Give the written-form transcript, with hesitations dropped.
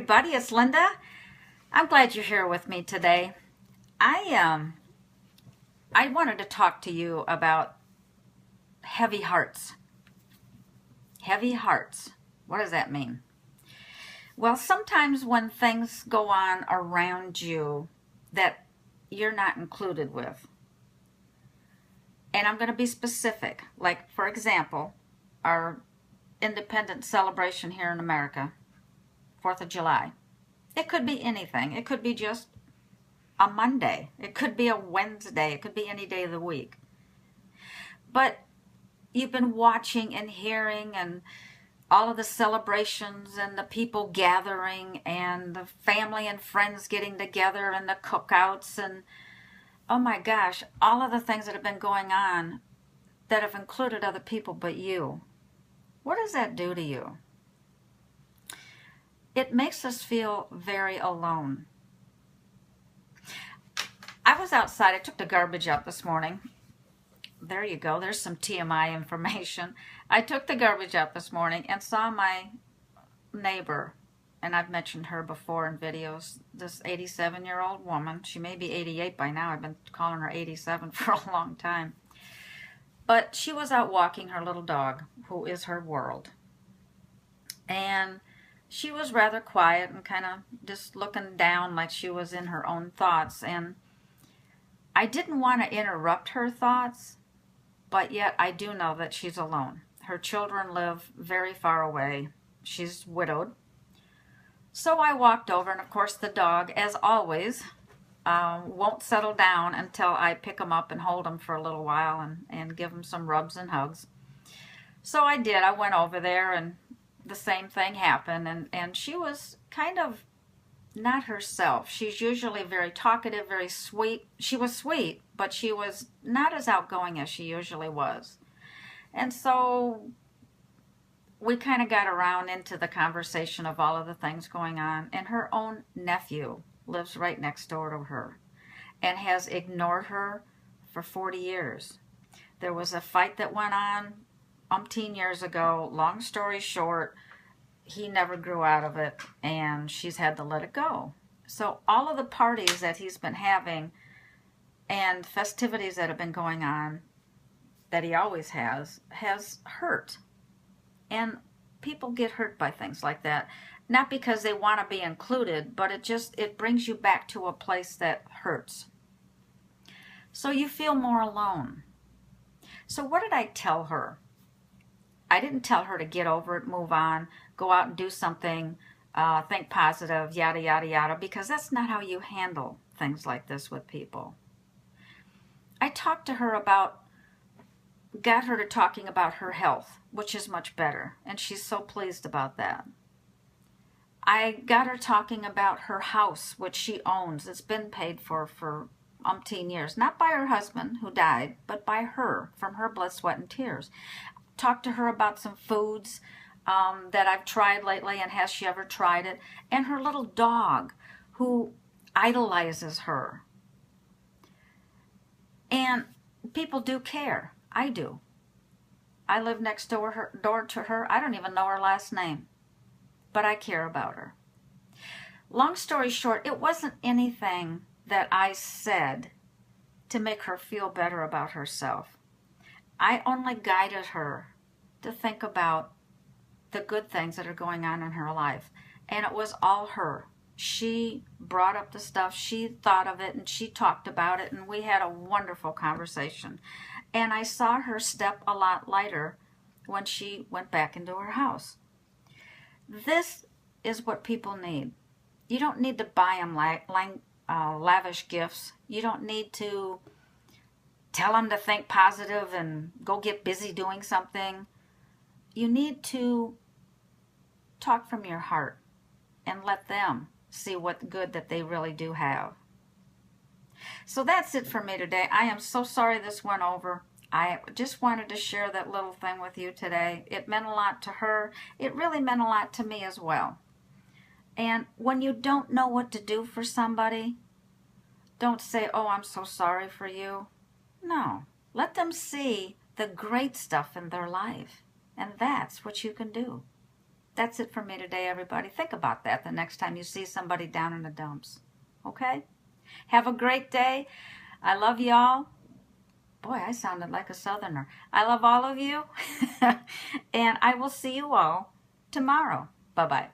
everybody, it's Linda. I'm glad you're here with me today. I wanted to talk to you about heavy hearts. Heavy hearts. What does that mean? Well, sometimes when things go on around you that you're not included with. And I'm going to be specific. Like, for example, our independence celebration here in America, 4th of July. It could be anything. It could be just a Monday. It could be a Wednesday. It could be any day of the week. But you've been watching and hearing and all of the celebrations and the people gathering and the family and friends getting together and the cookouts and, oh my gosh, all of the things that have been going on that have included other people but you. What does that do to you? It makes us feel very alone. I was outside. I took the garbage out this morning. There you go. There's some TMI information. I took the garbage out this morning and saw my neighbor, and I've mentioned her before in videos, this 87-year-old woman. She may be 88 by now. I've been calling her 87 for a long time. But she was out walking her little dog, who is her world. And she was rather quiet and kind of just looking down like she was in her own thoughts. And I didn't want to interrupt her thoughts, but yet I do know that she's alone. Her children live very far away. She's widowed. So I walked over, and of course the dog, as always, won't settle down until I pick him up and hold him for a little while and give him some rubs and hugs. So I did. I went over there, and the same thing happened, and she was kind of not herself. She's usually very talkative, very sweet. She was sweet, but she was not as outgoing as she usually was. And so we kind of got around into the conversation of all of the things going on, and her own nephew lives right next door to her and has ignored her for 40 years. There was a fight that went on umpteen years ago. Long story short, he never grew out of it, and she's had to let it go. So all of the parties that he's been having and festivities that have been going on, that he always has hurt. And people get hurt by things like that. Not because they want to be included, but it brings you back to a place that hurts. So you feel more alone. So what did I tell her? I didn't tell her to get over it, move on, go out and do something, think positive, yada, yada, yada, because that's not how you handle things like this with people. I talked to her got her to talking about her health, which is much better, and she's so pleased about that. I got her talking about her house, which she owns. It's been paid for umpteen years, not by her husband, who died, but by her, from her blood, sweat, and tears. Talked to her about some foods that I've tried lately, and has she ever tried it, and her little dog, who idolizes her. And people do care. I do. I live next door to her. I don't even know her last name, but I care about her. Long story short, it wasn't anything that I said to make her feel better about herself. I only guided her to think about the good things that are going on in her life. And it was all her. She brought up the stuff, she thought of it, and she talked about it, and we had a wonderful conversation. And I saw her step a lot lighter when she went back into her house. This is what people need. You don't need to buy them lavish gifts. You don't need to tell them to think positive and go get busy doing something. You need to talk from your heart and let them see what good that they really do have. So that's it for me today. I am so sorry this went over. I just wanted to share that little thing with you today. It meant a lot to her. It really meant a lot to me as well. And when you don't know what to do for somebody, don't say, oh, I'm so sorry for you. No. Let them see the great stuff in their life. And that's what you can do. That's it for me today, everybody. Think about that the next time you see somebody down in the dumps. Okay? Have a great day. I love y'all. Boy, I sounded like a Southerner. I love all of you. And I will see you all tomorrow. Bye-bye.